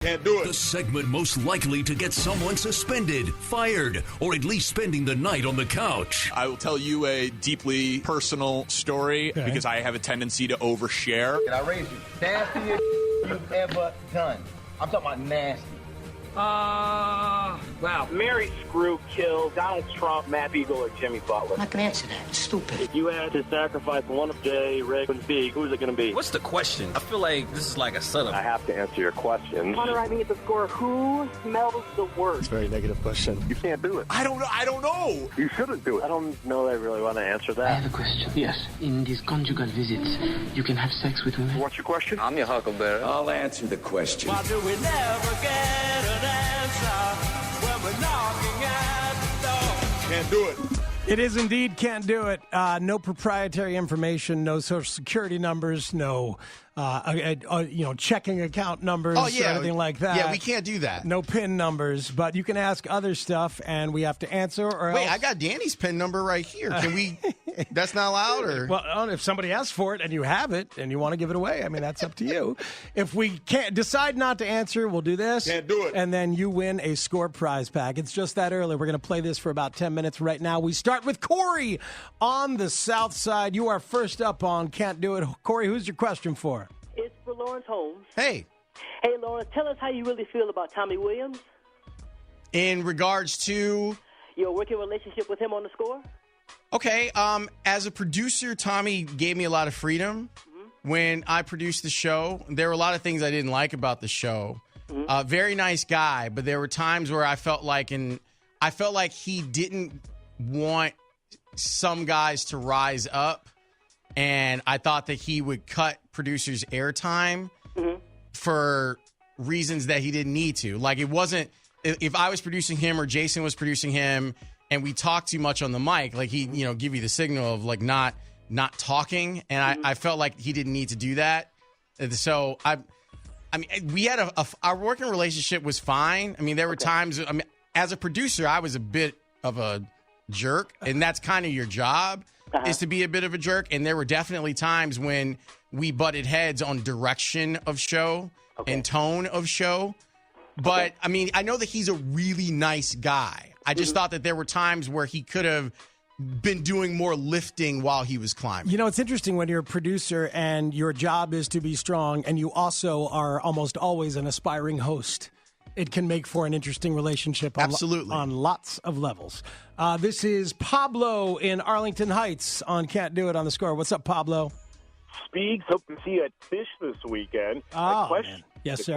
Can't do it. The segment most likely to get someone suspended, fired, or at least spending the night on the couch. I will tell you a deeply personal story because I have a tendency to overshare. Can I raise you? Nastiest you've ever done. I'm talking about nasty. Wow. Mary Screw killed Donald Trump, Matt Beagle, or Jimmy Butler. I'm not going to answer that. It's stupid. If you had to sacrifice one of Jay, Rick, and Big, who's it going to be? What's the question? I feel like this is like a setup. I have to answer your questions. Connor writing at the score. Who smells the worst? It's a very negative question. You can't do it. I don't know. You shouldn't do it. I don't know that I really want to answer that. I have a question. Yes. In these conjugal visits, you can have sex with women? What's your question? I'm your huckleberry. I'll answer the question. Why do we never get an answer when we're knocking at the door? Can't do it. It is indeed can't do it. No proprietary information, no social security numbers, no checking account numbers or anything like that. Yeah, we can't do that. No PIN numbers, but you can ask other stuff, and we have to answer. Or Wait, else... I got Danny's PIN number right here. Can we? That's not allowed, or well, if somebody asks for it and you have it and you want to give it away, I mean that's up to you. If we can't decide not to answer, we'll do this. Can't do it, and then you win a score prize pack. It's just that early. We're going to play this for about 10 minutes right now. We start with Corey on the South Side. You are first up on Can't Do It. Corey, who's your question for? It's for Laurence Holmes. Hey. Hey, Laurence, tell us how you really feel about Tommy Williams. In regards to your working relationship with him on the score? Okay, as a producer, Tommy gave me a lot of freedom. When I produced the show, there were a lot of things I didn't like about the show. Very nice guy, but there were times where I felt like he didn't want some guys to rise up, and I thought that he would cut producers' airtime for reasons that he didn't need to. Like, it wasn't if I was producing him or Jason was producing him and we talked too much on the mic, like he, give you the signal of like not talking, and I felt like he didn't need to do that. So I mean, we had our working relationship was fine. I mean, there were times. I mean, as a producer, I was a bit of a jerk, and that's kind of your job is to be a bit of a jerk. And there were definitely times when we butted heads on direction of show and tone of show. But I mean, I know that he's a really nice guy. I just thought that there were times where he could have been doing more lifting while he was climbing. It's interesting when you're a producer and your job is to be strong, and you also are almost always an aspiring host. It can make for an interesting relationship on lots of levels. This is Pablo in Arlington Heights on Can't Do It on the Score. What's up, Pablo? Speaks, hope to see you at Fish this weekend. Man. Yes, sir.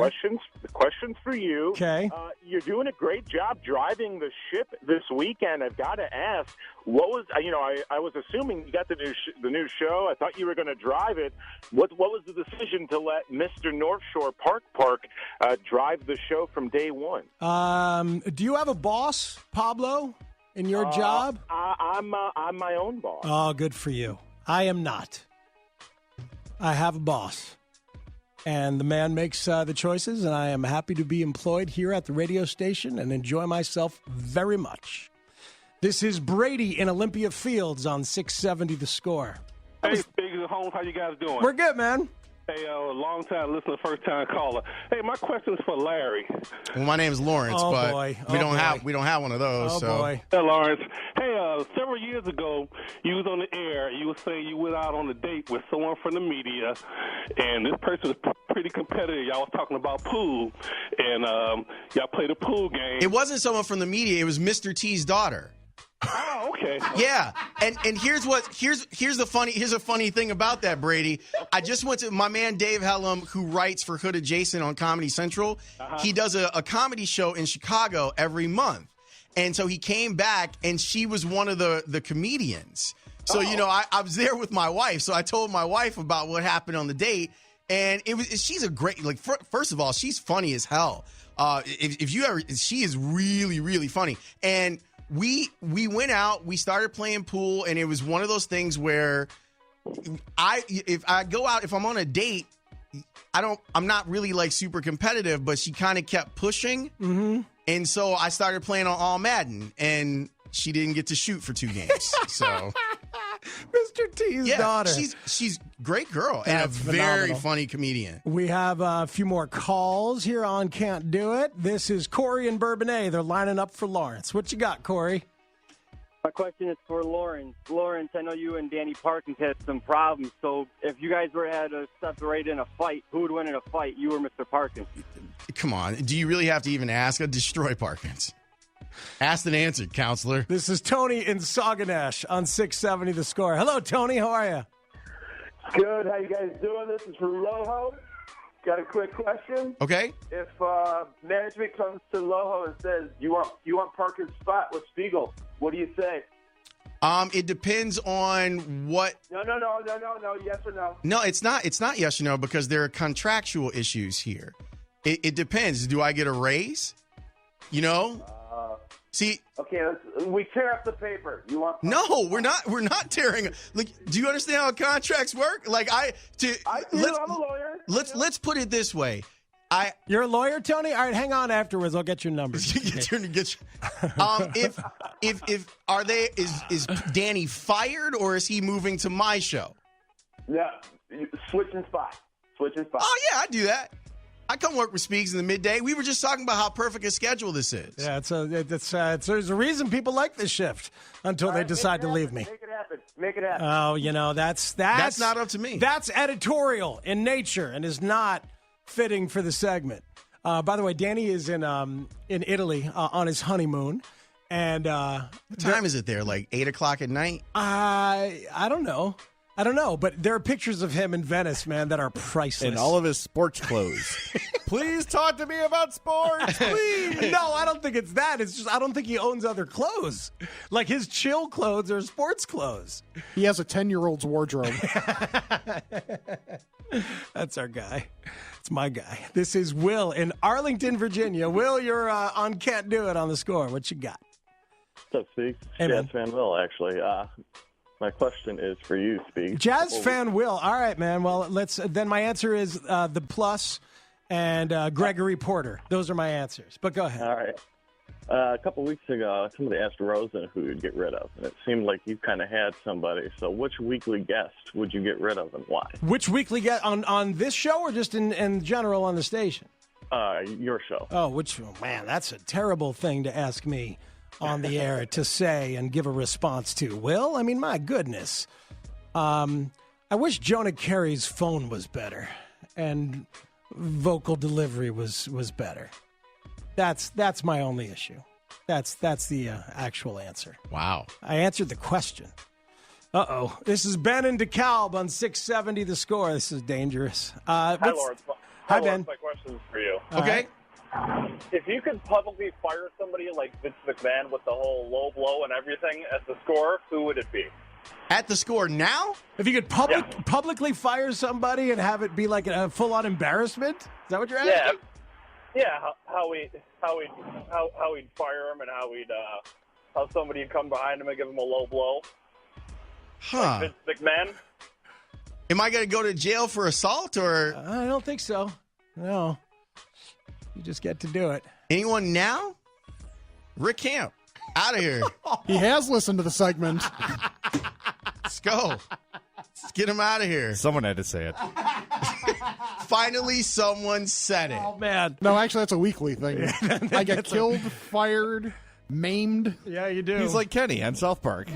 The question's for you. Okay. You're doing a great job driving the ship this weekend. I've got to ask, what was, I was assuming you got the new show. I thought you were going to drive it. What was the decision to let Mr. North Shore Park drive the show from day one? Do you have a boss, Pablo, in your job? I'm my own boss. Oh, good for you. I am not. I have a boss. And the man makes the choices, and I am happy to be employed here at the radio station and enjoy myself very much. This is Brady in Olympia Fields on 670 The Score. Hey, Spiegel and Holmes, how you guys doing? We're good, man. Hey, long time listener, first time caller. Hey, my question is for Larry. Well, my name is Lawrence, but we don't have one of those. Oh, boy. Hey, Lawrence. Hey, several years ago, you was on the air. You were saying you went out on a date with someone from the media, and this person was pretty competitive. Y'all was talking about pool, and y'all played a pool game. It wasn't someone from the media. It was Mr. T's daughter. Oh, okay. Yeah, and here's a funny thing about that, Brady. I just went to my man Dave Hellum, who writes for Hood Adjacent on Comedy Central. He does a comedy show in Chicago every month, and so he came back, and she was one of the comedians. So I was there with my wife, so I told my wife about what happened on the date, and she's a great first of all, she's funny as hell. She is really, really funny, and we went out, we started playing pool, and it was one of those things where if I'm on a date, I'm not really like super competitive, but she kind of kept pushing. And so I started playing on All Madden, and she didn't get to shoot for 2 games. So Mr. T's daughter. She's a great girl and a That's very phenomenal. funny comedian. We have a few more calls here on Can't Do It. This is Corey and Bourbonnais. They're lining up for Laurence. What you got, Corey? My question is for Laurence. Laurence, I know you and Danny Parkins had some problems. So if you guys had to separate in a fight, who would win in a fight, you or Mr. Parkins? Come on. Do you really have to even ask? I'd destroy Parkins. Asked and answered, counselor. This is Tony in Sauganash on 670 The Score. Hello, Tony. How are you? Good. How you guys doing? This is from Loho. Got a quick question. Okay. If management comes to Loho and says you want Parker's spot with Spiegel, what do you say? It depends on what. No. Yes or no? No, it's not. It's not yes or no because there are contractual issues here. It depends. Do I get a raise? You know. See. Okay, we tear up the paper. You want? No, we're not. We're not tearing. Like, do you understand how contracts work? Like, I'm a lawyer. Let's put it this way. You're a lawyer, Tony? All right, hang on afterwards. I'll get your numbers. Is Danny fired or is he moving to my show? Yeah, switching spots. Oh yeah, I do that. I come work with Speaks in the midday. We were just talking about how perfect a schedule this is. Yeah, there's a reason people like this shift until they decide to leave me. Make it happen. Oh, that's not up to me. That's editorial in nature and is not fitting for the segment. By the way, Danny is in Italy on his honeymoon, and what time is it there? Like 8:00 at night? I don't know. But there are pictures of him in Venice, man, that are priceless. In all of his sports clothes. Please talk to me about sports, please. No, I don't think it's that. It's just I don't think he owns other clothes. Like his chill clothes are sports clothes. He has a 10-year-old's wardrobe. That's our guy. It's my guy. This is Will in Arlington, Virginia. Will, you're on Can't Do It on The Score. What you got? What's up, Speak? Hey, Jazz fan Will, actually. My question is for you, Speak. Jazz fan Will. All right, man. Well, then my answer is the Plus and Gregory Porter. Those are my answers. But go ahead. All right. A couple weeks ago, somebody asked Rosen who you'd get rid of, and it seemed like you kind of had somebody. So which weekly guest would you get rid of and why? Which weekly guest? On this show or just in general on the station? Your show. Oh, man, that's a terrible thing to ask me on the air to say and give a response to. Will, I mean, my goodness. I wish Jonah Carey's phone was better and vocal delivery was better. That's my only issue. That's the actual answer. Wow. I answered the question. Uh-oh. This is Ben in DeKalb on 670 The Score. This is dangerous. Hi, Laurence. Hi, Ben. My question is for you. Okay. If you could publicly fire somebody like Vince McMahon with the whole low blow and everything at the Score, who would it be? At the Score now? If you could publicly fire somebody and have it be like a full-on embarrassment? Is that what you're asking? Yeah. How we'd fire him and how somebody would come behind him and give him a low blow. Huh. Like Vince McMahon. Am I going to go to jail for assault or? I don't think so. No. You just get to do it. Anyone now? Rick Camp, out of here. He has listened to the segment. Let's go. Let's get him out of here. Someone had to say it. Finally, someone said it. Oh, man. No, actually, that's a weekly thing. I get killed, fired, maimed. Yeah, you do. He's like Kenny on South Park.